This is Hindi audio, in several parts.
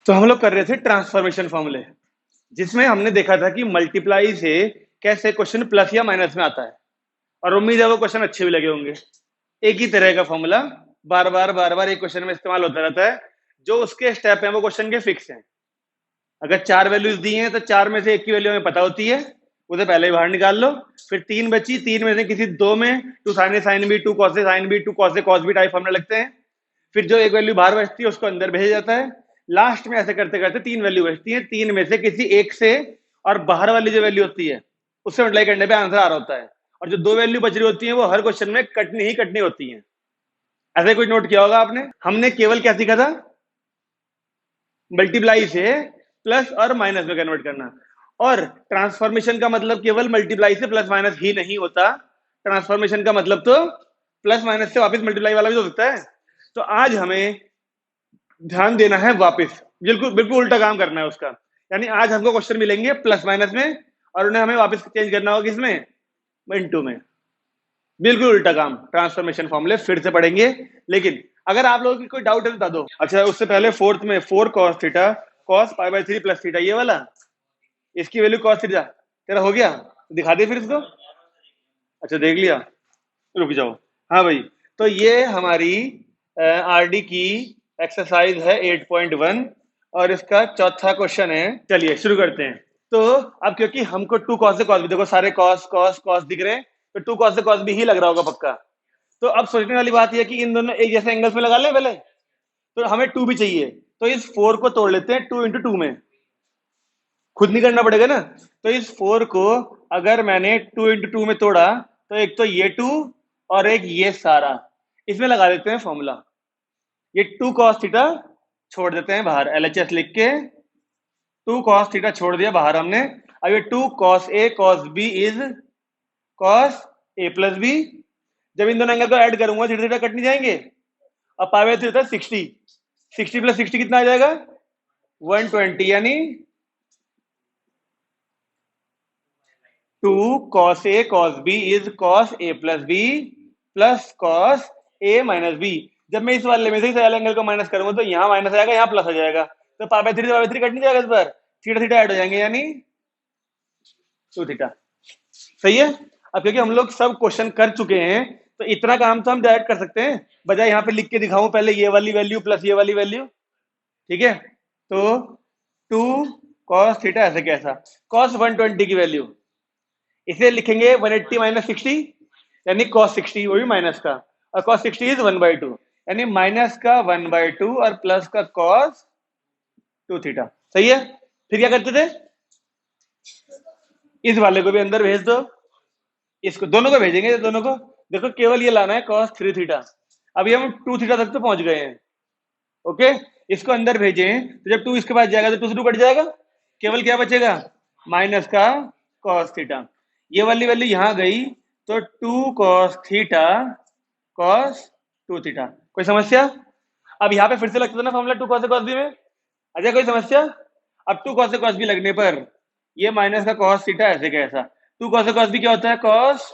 तो हम लोग कर रहे थे ट्रांसफॉर्मेशन फॉर्मूले, जिसमें हमने देखा था कि मल्टीप्लाई से कैसे क्वेश्चन प्लस या माइनस में आता है, और उम्मीद है वो क्वेश्चन अच्छे भी लगे होंगे। एक ही तरह का फॉर्मूला बार बार एक क्वेश्चन में इस्तेमाल होता रहता है। जो उसके स्टेप है वो क्वेश्चन के फिक्स हैं। अगर 4 वैल्यूज दी हैं तो 4 में से एक की वैल्यू हमें पता होती है, उसे पहले ही बाहर निकाल लो। फिर 3 बची, 3 में से किसी 2 में two sine A sine B, two cos A sine B, two cos A cos B type formula लगते हैं। फिर जो एक वैल्यू बाहर बचती है उसको अंदर भेजा जाता है। लास्ट में ऐसे करते करते 3 वैल्यू बचती है, 3 में से किसी एक से और बाहर वाली जो वैल्यू होती है उससे मल्टीप्लाई करने पे आंसर आ रहा होता है। और जो 2 वैल्यू बच रही होती है वो हर क्वेश्चन में कटनी ही कटनी होती है। ऐसे कुछ नोट किया होगा आपने। हमने केवल क्या सीखा था? मल्टीप्लाई से प्लस और माइनस में कन्वर्ट करना। और ट्रांसफॉर्मेशन का मतलब केवल मल्टीप्लाई से प्लस माइनस ही नहीं होता। ट्रांसफॉर्मेशन का मतलब तो प्लस माइनस से वापस मल्टीप्लाई वाला भी हो सकता है। तो आज हमें ध्यान देना है वापस, बिल्कुल बिल्कुल उल्टा काम करना है उसका। यानी आज हमको क्वेश्चन मिलेंगे प्लस माइनस में और उन्हें हमें वापस चेंज करना होगा किसमें? इनटू में। बिल्कुल उल्टा काम। ट्रांसफॉर्मेशन फॉर्मूले फिर से पढ़ेंगे, लेकिन अगर आप लोगों की कोई डाउट है तो बता दो। अच्छा, उससे पहले फोर्थ में 4 cos theta cos pi by 3 plus theta, ये वाला, इसकी वैल्यू cos थीटा तेरा हो गया। दिखा दे फिर इसको। अच्छा देख लिया, रुक जाओ। हाँ भाई, तो ये हमारी आरडी की एक्सरसाइज है 8.1 और इसका चौथा क्वेश्चन है। चलिए शुरू करते हैं। तो अब क्योंकि हमको 2 cos से cos भी, देखो सारे cos cos cos दिख रहे हैं, तो 2 cos से cos भी ही लग रहा होगा पक्का। तो अब सोचने वाली बात यह है कि इन दोनों एक जैसे एंगल्स में लगा ले पहले। तो हमें 2 भी चाहिए, तो इस 4 को तोड़ लेते हैं 2 into 2 में। खुद नहीं करना पड़ेगा ना। तो इस 4 को अगर मैंने 2 into 2 में तोड़ा तो एक तो ये 2 और एक ये सारा, इसमें लगा देते हैं फॉर्मूला। ये 2 cos थीटा छोड़ देते हैं बाहर, एलएचएस लिख के 2 cos थीटा छोड़ दिया बाहर हमने। अब ये 2 cos a cos b is cos a plus B. जब इन दोनों एंगल को ऐड करूंगा थीटा थीटा कट नहीं जाएंगे। अब पाई बाई 3 होता है 60, 60 प्लस 60 कितना आ जाएगा? 120, यानी 2 cos a cos b is cos a plus b plus cos a minus b। जब मैं इस वाले में से इस वाले एंगल को माइनस करूंगा तो यहाँ माइनस आएगा, यहाँ प्लस आ जाएगा। तो पाई बाई 3 से पाई बाई 3 कट नहीं जाएगा, इस बार थीटा थीटा ऐड हो जाएंगे, यानी 2 थीटा। सही है। अब क्योंकि हम लोग सब क्वेश्चन कर चुके हैं तो इतना काम तो हम डायरेक्ट कर सकते हैं, बजाय यहाँ पे लिख के दिखाऊं पहले ये वाली वैल्यू प्लस ये वाली वैल्यू। ठीक है, तो 2 cos थीटा ऐसे कैसा, cos 120 की वैल्यू इसे लिखेंगे 180 माइनस 60, यानी cos 60, वो भी माइनस का, और cos 60 इज 1/2, यानी माइनस का 1/2 और प्लस का cos 2 थीटा। सही है। फिर क्या करते थे? इस वाले को भी अंदर भेज दो, इसको दोनों को भेजेंगे, दोनों को। देखो केवल ये लाना है cos 3 थीटा। अभी हम 2 थीटा तक तो पहुंच गए हैं। ओके, इसको अंदर भेजें तो जब 2 इसके पास जाएगा तो 2 से 2 कट जाएगा, केवल क्या बचेगा? माइनस का cos थीटा। ये वाली वैल्यू यहां गई तो 2 cos थीटा cos 2 थीटा। कोई समस्या? अब यहाँ पे फिर से लगता था ना फॉर्मूला 2 cos cos b में। अच्छा कोई समस्या? अब 2 cos cos b लगने पर ये माइनस का cos थीटा ऐसे कैसा, 2 cos cos b क्या होता है? cos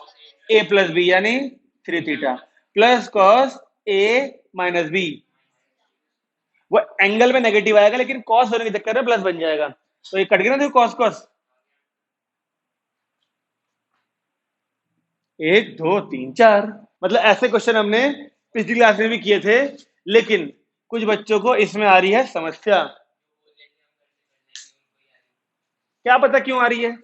a प्लस b, यानी 3 theta plus cos a minus b। वो एंगल में नेगेटिव आएगा लेकिन कॉस होने के चक्कर में प्लस बन जाएगा, तो ये कट गया ना, देखो कॉस कॉस। 1 2 3 4, मतलब ऐसे क्वेश्चन हमने पिछली क्लास में भी किए थे, लेकिन कुछ बच्चों को इसमें आ रही है समस्या। क्या पता क्यों आ रही है?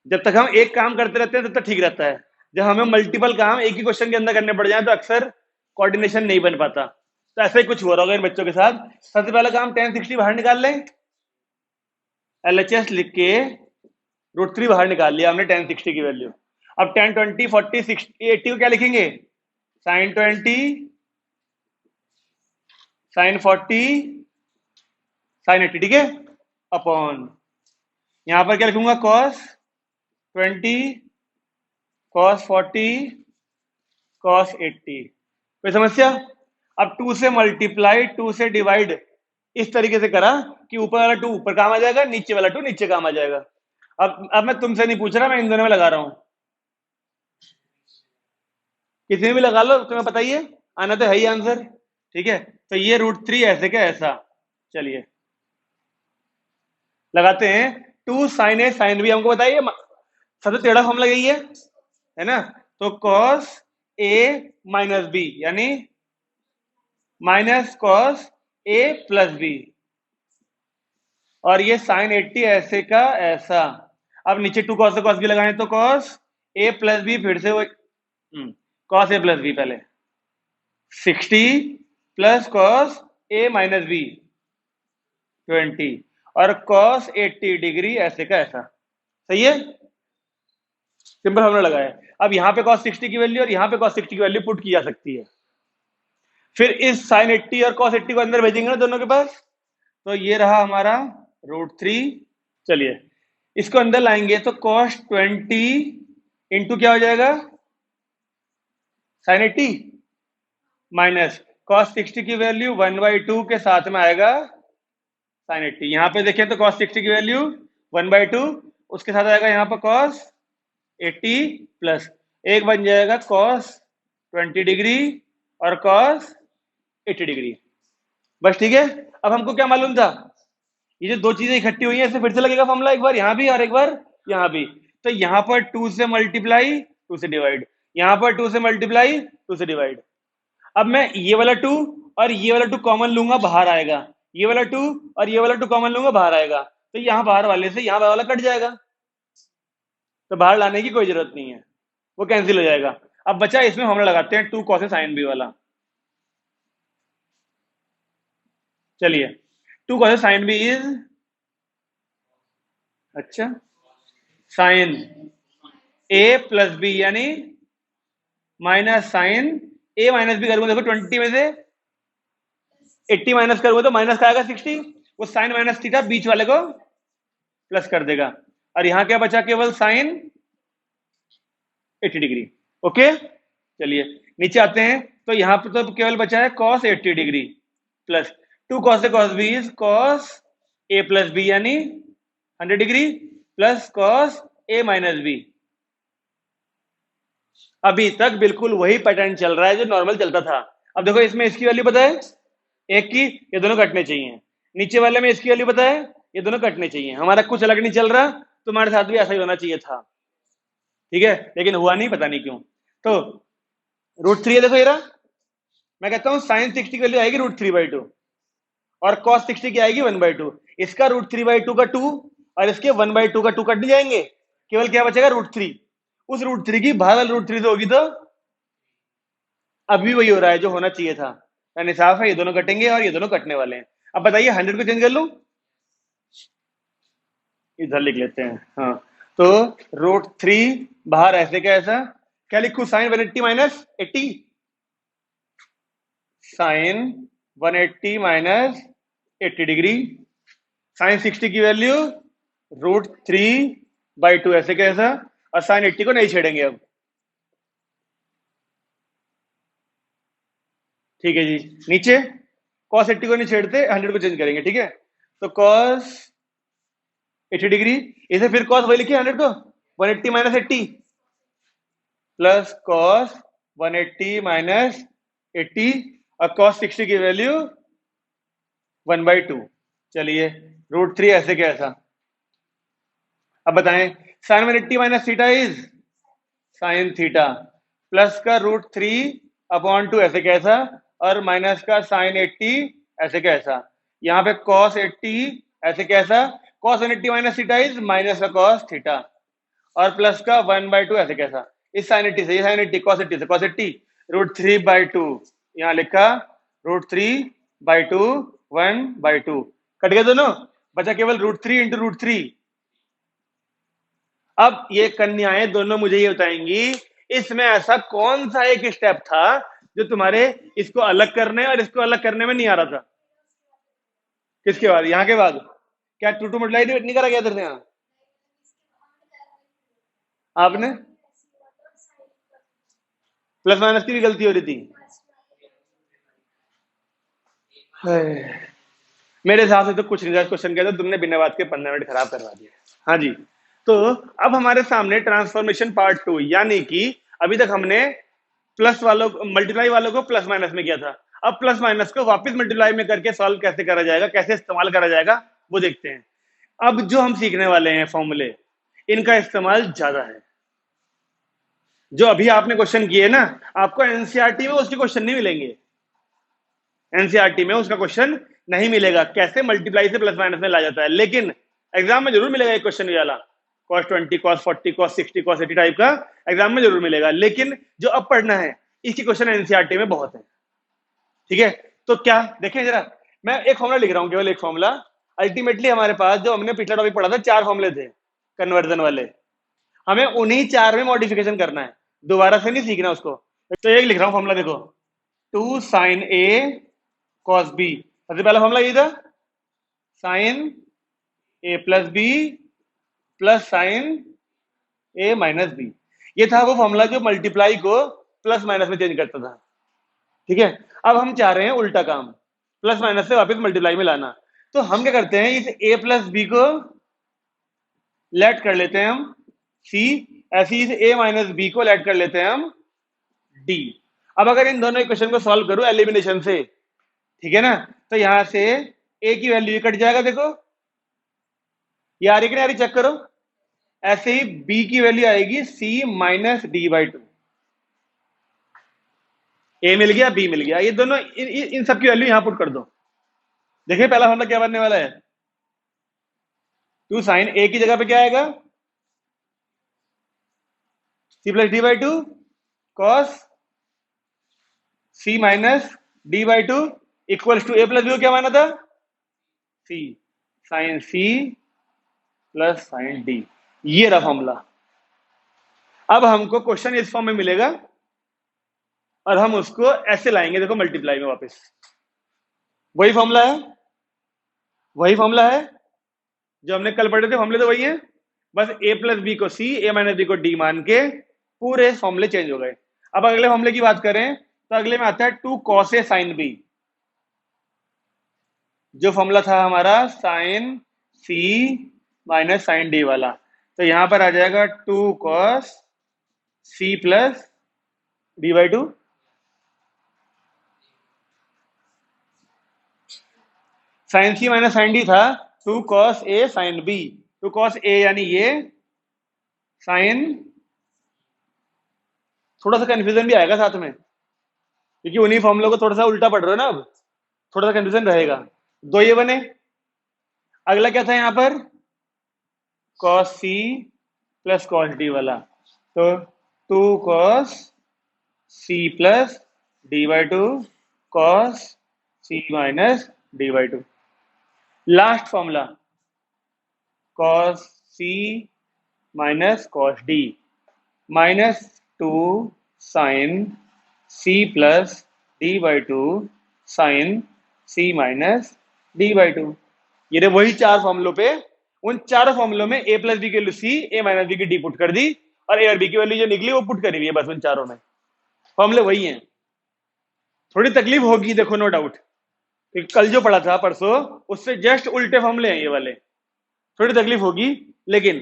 जब तक हम एक काम करते रहते हैं तब तक ठीक रहता है। जब हमें मल्टीपल काम एक ही क्वेश्चन के अंदर करने पड़ जाए तो अक्सर कोऑर्डिनेशन नहीं बन पाता। तो ऐसा ही कुछ हो रहा होगा इन बच्चों के साथ। सबसे पहला काम tan 60 बाहर निकाल लें, एलएचएस लिख के √3 बाहर निकाल लिया हमने tan 60 की वैल्यू। अब tan 20 40 60 80 को क्या लिखेंगे? sin 20 sin 40 sin 80, ठीक है, अपॉन यहां पर क्या लिखूंगा? cos 20 cos 40 cos 80। कोई समस्या? अब 2 से मल्टीप्लाई 2 से डिवाइड इस तरीके से करा कि ऊपर वाला 2 ऊपर काम आ जाएगा, नीचे वाला 2 नीचे काम आ जाएगा। अब मैं तुमसे नहीं पूछ रहा, मैं इन दोनों में लगा रहा हूं, किसी में भी लगा लो, तुम्हें बताइए, आना तो है ही आंसर। ठीक है, तो ये √3 ऐसे क्या ऐसा। चलिए लगाते हैं 2 sin A sin B, हमको बताइए सबसे टेढ़ा फॉर्मूला यही है ना? तो cos A माइनस बी यानी minus cos A plus B, और ये sin 80 ऐसे का ऐसा। अब नीचे 2 cos से cos b लगाएं तो cos A प्लस बी, फिर से वो cos A प्लस बी, पहले 60 plus cos A minus B 20, और cos 80 डिग्री ऐसे का ऐसा। सही है, सिंपल हमने लगाया। अब यहां पे cos 60 की वैल्यू और यहां पे cos 60 की वैल्यू पुट की जा सकती है। फिर इस sin 80 और cos 80 को अंदर भेजेंगे ना दोनों के पास, तो ये रहा हमारा √3। चलिए इसको अंदर लाएंगे तो cos 20 इंटू क्या हो जाएगा, sin 80 माइनस cos 60 की वैल्यू 1/2 के साथ में आएगा sin 80। यहां पे देखें तो cos 60 की वैल्यू 1/2, उसके साथ आएगा यहाँ पर cos 80 प्लस एक बन जाएगा cos 20 डिग्री और cos 80 डिग्री। बस ठीक है। अब हमको क्या मालूम था, ये जो दो चीजें इकट्ठी हुई हैं इससे फिर से लगेगा फॉर्मूला, एक बार यहाँ भी और एक बार यहाँ भी। तो यहाँ पर 2 से मल्टीप्लाई 2 से डिवाइड, यहाँ पर 2 से मल्टीप्लाई 2 से डिवाइड। अब मैं ये वाला 2 और ये वाला 2 कॉमन लूंगा, बाहर आएगा। ये वाला 2 और ये वाला 2 कॉमन लूंगा, बाहर आएगा। तो यहाँ बाहर वाले से यहाँ वाला कट जाएगा, तो बाहर लाने की कोई जरूरत नहीं है, वो कैंसिल हो जाएगा। अब बचा इसमें फॉर्मूला लगाते हैं 2 cos sin b वाला। चलिए 2 cos sin b इज, अच्छा, sin a प्लस बी यानी minus sin a minus B करूंगा। देखो 20 में से 80 माइनस करूंगा तो माइनस का आएगा 60, वो साइन माइनस थीटा बीच वाले को प्लस कर देगा, और यहां क्या बचा, केवल sin 80 डिग्री। ओके, चलिए नीचे आते हैं तो यहां पर तो केवल बचा है cos 80 degree plus 2 cos a cos b is cos a plus B यानी 100 degree plus cos a minus B. अभी तक बिल्कुल वही पैटर्न चल रहा है जो नॉर्मल चलता था। अब देखो इसमें इसकी वैल्यू पता है एक की, ये दोनों कटने चाहिए। नीचे वाले में इसकी वैल्यू पता है, ये दोनों कटने चाहिए। हमारा कुछ अलग नहीं चल रहा, तुम्हारे साथ भी ऐसा ही होना चाहिए था, ठीक है, लेकिन हुआ नहीं, पता नहीं क्यों। तो √3 है, देखो ये रहा। मैं कहता हूं sin 60 की वैल्यू आएगी √3/2 और cos 60 की आएगी 1/2। इसका √3/2 का 2 और इसके 1/2 का 2 कट नहीं जाएंगे, केवल क्या बचेगा √3। उस √3 की बाहर वाली √3 से होगी, तो अभी वही हो रहा है जो होना चाहिए था, यानी साफ है ये दोनों कटेंगे और ये दोनों कटने वाले हैं। अब बताइए 100 को चेंज कर लूं, इधर लिख लेते हैं। हाँ, तो √3 बाहर ऐसे का ऐसा, क्या लिखूं, sin 180 minus 80, sin 180 minus 80 degree, sin 60 की वैल्यू √3/2 ऐसे कैसा, और sin 80 को नहीं छेड़ेंगे अब, ठीक है जी। नीचे cos 80 को नहीं छेड़ते, 100 को चेंज करेंगे, ठीक है। तो cos 80 डिग्री, इसे फिर cos वही लिखिए 100 को 180 माइनस 80 प्लस cos 180 माइनस 80, और cos 60 की वैल्यू 1/2। चलिए √3 ऐसे कैसा। अब बताएं sin 180 minus theta is sin theta plus का √3/2 ऐसे कैसा, और माइनस का sin 80 ऐसे कैसा। यहाँ पे cos 80 ऐसे कैसा, cos 180 minus theta is minus का cos थीटा, और प्लस का 1/2 ऐसे कैसा। इस sin 80 से, ये sin 80 cos 80 से cos 80 √3/2 यहाँ लिखा, √3/2 1/2 कट गए दोनों, बचा केवल √3 इंटू √3। अब ये कन्याएं दोनों मुझे ये बताएंगी इसमें ऐसा कौन सा एक स्टेप था जो तुम्हारे इसको अलग करने और इसको अलग करने में नहीं आ रहा था। किसके बाद, यहाँ के बाद क्या 2 मल्टीप्लाई नहीं करा गया इधर से, यहाँ आपने प्लस माइनस की भी गलती हो रही थी। मेरे हिसाब से तो कुछ नहीं था, क्वेश्चन कहते तुमने बिना बात के 15 मिनट खराब करवा दिए। हाँ जी, तो अब हमारे सामने ट्रांसफॉर्मेशन पार्ट 2, यानी कि अभी तक हमने प्लस वालों मल्टीप्लाई वालों को प्लस माइनस में किया था, अब प्लस माइनस को वापस मल्टीप्लाई में करके सॉल्व कैसे करा जाएगा, कैसे इस्तेमाल करा जाएगा, वो देखते हैं। अब जो हम सीखने वाले हैं फॉर्मूले, इनका इस्तेमाल ज्यादा है। जो अभी आपने क्वेश्चन किए ना, आपको एनसीईआरटी में उसके क्वेश्चन नहीं मिलेंगे। एनसीईआरटी में उसका क्वेश्चन नहीं मिलेगा, कैसे मल्टीप्लाई से प्लस माइनस में ला जाता है, लेकिन एग्जाम में जरूर मिलेगा एक क्वेश्चन ये वाला, cos 20, cos 40, cos 60, cos 80 type का एग्जाम में जरूर मिलेगा। लेकिन जो अब पढ़ना है, इसकी क्वेश्चन एनसीईआरटी में बहुत है। ठीक है, तो क्या देखें जरा, मैं एक फॉर्मूला लिख रहा हूं, केवल एक फॉर्मूला। अल्टीमेटली हमारे पास जो हमने पिछला टॉपिक पढ़ा था, 4 फॉर्मूले थे कन्वर्जन वाले, हमें उन्हीं 4 में मॉडिफिकेशन करना है, दोबारा से नहीं सीखना उसको। तो एक लिख रहा हूं फॉर्मूला, देखो 2 sin A cos B। सबसे पहला फॉर्मूला ये था, sin A plus B plus sin A minus B. ये था वो फॉर्मूला जो मल्टीप्लाई को प्लस माइनस में चेंज करता था। ठीक है, अब हम चाह रहे हैं उल्टा काम, प्लस माइनस से वापस मल्टीप्लाई में लाना। तो हम क्या करते हैं, इस A प्लस बी को लेट कर लेते हैं हम C, ऐसे ही इस A माइनस बी को लेट कर लेते हैं हम D। अब अगर इन दोनों इक्वेशन को सॉल्व करूं एलिमिनेशन से, ठीक है ना, तो यहां से A की वैल्यू कट जाएगा, देखो ये आ रही कि नहीं आ रही, चेक करो। ऐसे ही B की वैल्यू आएगी C minus D by to. A मिल गया, B मिल गया, ये दोनों इन सब की वैल्यू यहां पुट कर दो। देखिए पहला फॉर्मूला क्या बनने वाला है, 2 sin A की जगह पे क्या आएगा, C plus D by two cos C minus D by two equals to A plus B, क्या माना था, C sin C plus sin D। ये रहा फॉर्मूला। अब हमको क्वेश्चन इस फॉर्म में मिलेगा और हम उसको ऐसे लाएंगे, देखो मल्टीप्लाई में वापस। वही फॉर्मूला है, वही फॉर्मूला है जो हमने कल पढ़े थे, फॉर्मूले तो वही है, बस A प्लस बी को C, A माइनस बी को D मान के पूरे फॉर्मूले चेंज हो गए। अब अगले फॉर्मूले की बात करें तो अगले में आता है 2 cos A sin B। जो फॉर्मूला था हमारा sin C minus sin D वाला, तो यहां पर आ जाएगा 2 cos C plus D by two. Sine C minus sine D था 2 cos A sin B। 2 cos A यानी ये साइन, थोड़ा सा कंफ्यूजन भी आएगा साथ में, क्योंकि उन्हीं फॉर्मूलों को थोड़ा सा उल्टा पढ़ रहे हो ना, अब थोड़ा सा कंफ्यूजन रहेगा। दो ये बने, अगला क्या था यहाँ पर, cos C plus cos D वाला, तो 2 cos C plus D by two cos C minus D by two. Last formula cos C minus cos D minus 2 sin C plus D by two sine C minus D by two. ये रे वही 4 फॉर्मूलों पे, उन चारों फॉर्मूलों में A प्लस बी की value C, A minus B की D पुट कर दी, और A और B की वैल्यू जो निकली वो पुट करी हुई है, बस उन चारों में फॉर्मूले वही हैं। थोड़ी तकलीफ होगी, देखो नो डाउट, कल जो पढ़ा था परसों उससे जस्ट उल्टे फॉर्मूले हैं ये वाले, थोड़ी तकलीफ होगी, लेकिन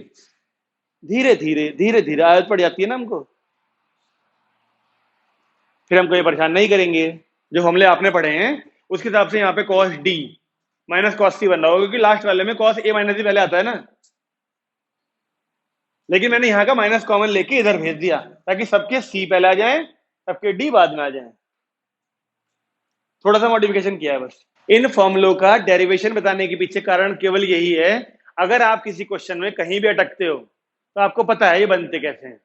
धीरे धीरे धीरे धीरे आदत पड़ जाती है ना हमको, फिर हमको ये परेशान नहीं करेंगे। जो फॉर्मूले आपने पढ़े हैं उसके हिसाब से यहाँ पे cos D minus cos C बन रहा होगा, क्योंकि लास्ट वाले में cos A माइनस D पहले आता है ना, लेकिन मैंने यहाँ का माइनस कॉमन लेके इधर भेज दिया ताकि सबके C पहले आ जाए, सबके D बाद में आ जाए। थोड़ा सा मॉडिफिकेशन किया है बस। इन फॉर्मूलों का डेरिवेशन बताने के पीछे कारण केवल यही है, अगर आप किसी क्वेश्चन में कहीं भी अटकते हो तो आपको पता है ये बनते कैसे हैं।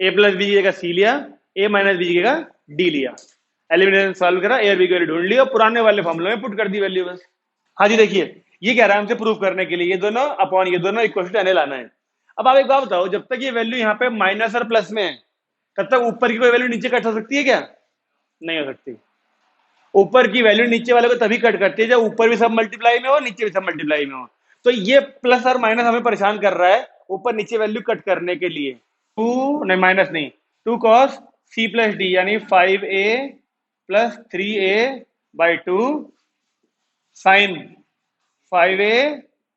A प्लस बी की जगह C लिया, A माइनस बी की जगह D लिया, एलिमिनेशन सॉल्व करा, A और B की वैल्यू ढूंढ ली और पुराने वाले फॉर्मूले में पुट कर दी वैल्यू बस। हाँ जी, देखिए ये कह रहा है हमसे प्रूव करने के लिए ये दोनों अपॉन ये दोनों इक्वल टू एन लाना है। अब आप एक बात बताओ, जब तक ये वैल्यू यहाँ पे माइनस और प्लस में है तब तक ऊपर की कोई वैल्यू नीचे कट हो सकती है क्या, नहीं हो सकती। ऊपर की वैल्यू नीचे वाले को तभी कट करती है जब ऊपर भी सब मल्टीप्लाई में हो, नीचे भी सब मल्टीप्लाई में हो। तो ये प्लस और माइनस हमें परेशान कर रहा है ऊपर नीचे वैल्यू कट करने के लिए। 2 नहीं, माइनस नहीं, 2 cos C प्लस डी यानी 5A plus 3A by 2 sine 5A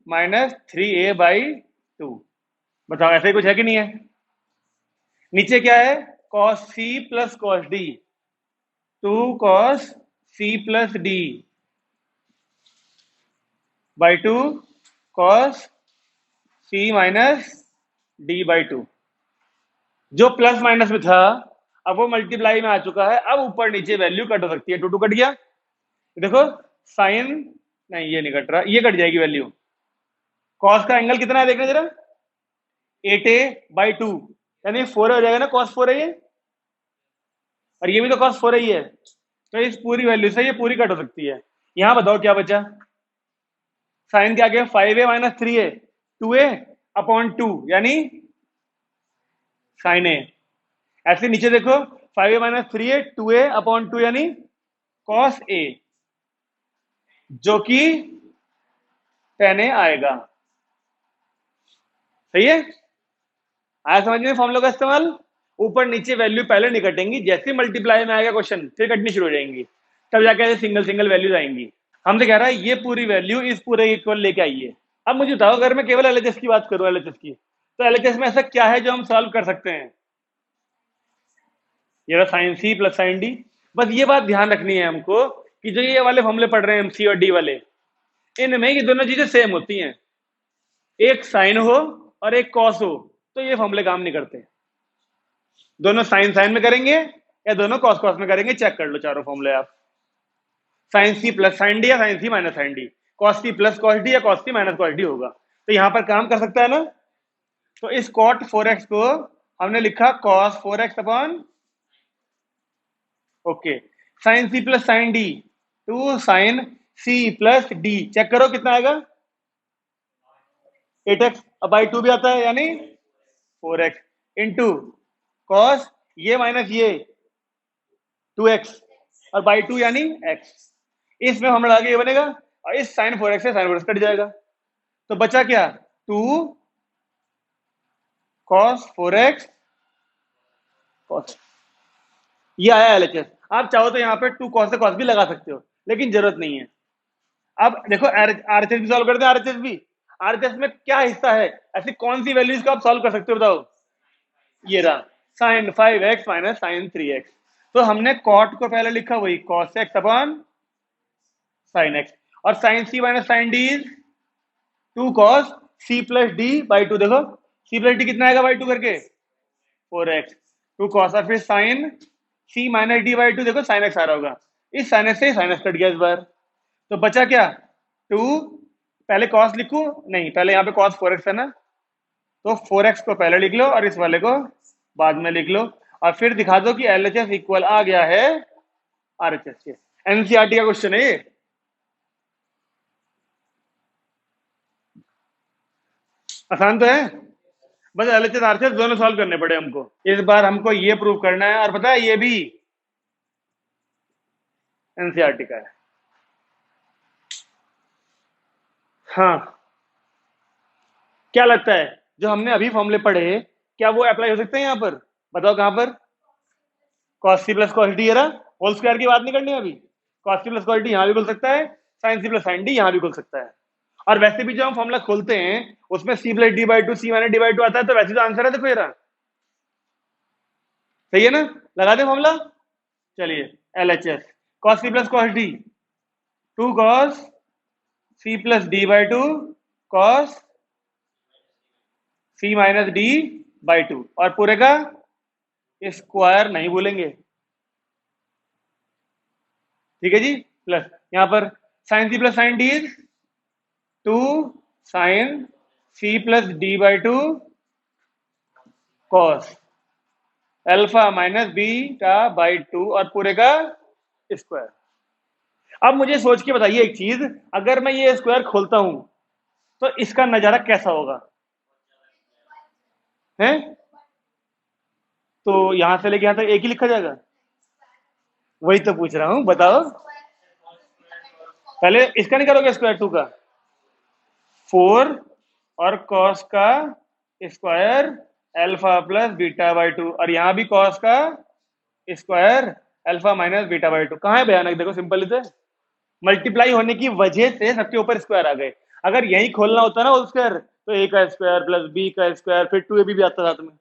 minus 3A by 2। बताओ ऐसे ही कुछ है कि नहीं है। नीचे क्या है, cos C plus cos D, 2 cos C plus D by 2 cos C minus D by two. जो प्लस माइनस में था अब वो मल्टीप्लाई में आ चुका है, अब ऊपर नीचे वैल्यू कट हो सकती है। टू टू कट गया, देखो साइन, नहीं ये नहीं कट रहा, ये कट जाएगी वैल्यू। कॉस का एंगल कितना है देखना जरा, 8a/2 यानी 4 हो जाएगा ना, cos 4 है ये, और ये भी तो cos 4 ही है। तो इस पूरी वैल्यू से ये पूरी कट हो सकती है। यहां बताओ क्या बचा, साइन क्या गया, 5a माइनस 3a, 2a/2 यानी साइन ए। ऐसे नीचे देखो 5a माइनस 3a 2a/2 यानी cos a, जो कि 10a आएगा। सही है, आया समझ में फॉर्मूला का इस्तेमाल। ऊपर नीचे वैल्यू पहले नहीं कटेंगी, जैसे मल्टीप्लाई में आएगा क्वेश्चन फिर कटनी शुरू हो जाएंगी, तब जाके सिंगल सिंगल वैल्यूज आएंगी। हमसे कह रहा है ये पूरी वैल्यू इस पूरे इक्वल लेके आइए। अब मुझे बताओ अगर मैं केवल एलएचएस की बात करूं, एलएचएस की, तो एलएचएस में ऐसा क्या है जो हम सॉल्व कर सकते हैं, ये रहा sine C plus sine D. बस ये बात ध्यान रखनी है हमको कि जो ये वाले फॉर्मूले पढ़ रहे हैं सी और डी वाले, इनमें ये दोनों चीजें सेम होती हैं, एक साइन हो और एक कॉस हो तो ये फॉर्मूले काम नहीं करते। दोनों साइन साइन में करेंगे या दोनों कॉस कॉस में करेंगे, चेक कर लो चारों फॉर्मूले आप। Sine C plus sine D या sine C minus sine D, cos C plus cos D या cos C minus cos D होगा, तो यहां पर काम कर सकता है ना। तो इस कॉट 4x को हमने लिखा cos 4x upon, okay, sine C plus sine D, two sine C plus D, check करो कितना आएगा, 8x/2 भी आता है यानी 4x इंटू कॉस ये माइनस ये 2x और बाई 2 यानी x। इसमें हम लगा के ये बनेगा और इस साइन 4x से साइन 4x कट जाएगा, तो बचा क्या, 2 cos 4x cos, ये आया एलएचएस। आप चाहो तो यहाँ पे 2 cos से cos भी लगा सकते हो, लेकिन जरूरत नहीं है। अब देखो आरएचएस भी सॉल्व करते हैं, आरएचएस भी, आरएचएस में क्या हिस्सा है, ऐसी कौन सी वैल्यूज को आप सॉल्व कर सकते हो बताओ, ये रहा sign 5x minus sign 3x। तो हमने कॉट को पहले लिखा वही cos x upon sine x, और sine c minus sine d is 2 cos c plus d by 2, देखो c प्लस d कितना आएगा बाई 2 करके 4x, 2 cos और फिर sine c minus d by 2, देखो साइन x आ रहा होगा, इस साइन x से साइन x कट गया इस बार, तो बचा क्या 2, पहले cos लिखूं, नहीं पहले यहाँ पे cos 4x है ना, तो 4x को पहले लिख लो और इस वाले को बाद में लिख लो, और फिर दिखा दो कि एलएचएस इक्वल आ गया है आरएचएस के। एनसीईआरटी का क्वेश्चन है ये, आसान तो है, बस एलएचएस आरएचएस दोनों सॉल्व करने पड़े हमको। इस बार हमको ये प्रूव करना है, और पता है ये भी एनसीईआरटी का है। हाँ, क्या लगता है जो हमने अभी फॉर्मूले पढ़े क्या वो अप्लाई हो सकते हैं यहाँ पर, बताओ कहां पर, cos c plus cos d, whole square की बात नहीं करनी है अभी, cos c plus cos d यहाँ भी खुल सकता है, sin c plus sin d यहाँ भी खुल सकता है। और वैसे भी जो हम फॉर्मूला खोलते हैं उसमें c plus d by 2 c minus d by 2 आता है, तो वैसे तो आंसर है, देखो ये रहा, सही है ना, लगा दे फॉर्मूला। चलिए LHS cos c plus cos d, 2 cos c plus d by 2 cos c minus d by 2, और पूरे का स्क्वायर नहीं भूलेंगे, ठीक है जी, प्लस यहां पर sine C plus sine D is 2 sine C plus D by 2 cos alpha minus beta by 2 और पूरे का स्क्वायर। अब मुझे सोच के बताइए एक चीज, अगर मैं ये स्क्वायर खोलता हूं तो इसका नजारा कैसा होगा, हैं, तो यहां से लेके यहां तक एक ही लिखा जाएगा, वही तो पूछ रहा हूं, बताओ। पहले इसका नहीं करोगे स्क्वायर 2 का, 4 और कॉस का square alpha plus beta by 2, और यहां भी कॉस का square alpha minus beta by 2। कहां है भयानक, देखो सिंपल इधर, मल्टीप्लाई होने की वजह से सबके ऊपर स्क्वायर आ गए। अगर यही खोलना होता ना होल स्क्वायर, तो a का स्क्वायर प्लस b का स्क्वायर फिर 2ab भी आता साथ में।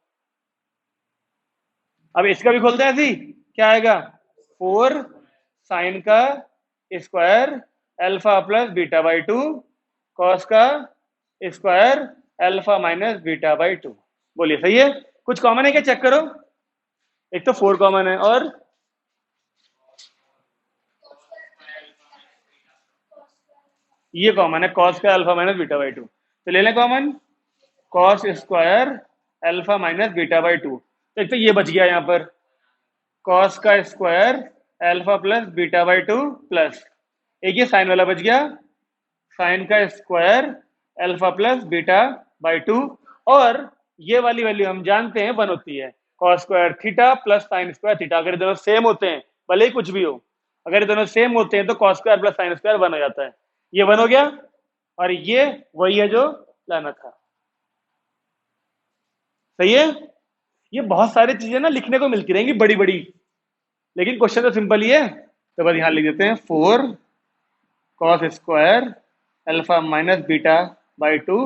अब इसका भी खोलते हैं ऐसे ही, क्या आएगा 4 साइन का square alpha plus beta by 2 cos का square alpha minus beta by two. बोलिए सही है? कुछ कॉमन है क्या? चेक करो। एक तो 4 कॉमन है और ये कॉमन है कॉस का alpha minus beta by to. तो ले लें common, cos square alpha minus beta by to. तो एक तो ये बच गया यहाँ पर, कॉस का square alpha plus beta by two plus एक ये साइन वाला बच गया, साइन का square alpha plus beta by to. और ये वाली वैल्यू हम जानते हैं 1 होती है, cos square theta plus sine square theta. अगर दोनों सेम होते हैं, भले ही कुछ भी हो, अगर दोनों सेम होते हैं तो cos square plus sine square 1 हो जाता है। ये 1 हो गया और ये वही है जो लाना था। सही है? ये बहुत सारी चीजें ना लिखने को मिलती रहेंगी बड़ी बड़ी, लेकिन क्वेश्चन तो सिंपल ही है। तो बस यहां लिख देते हैं 4 cos square alpha minus beta by to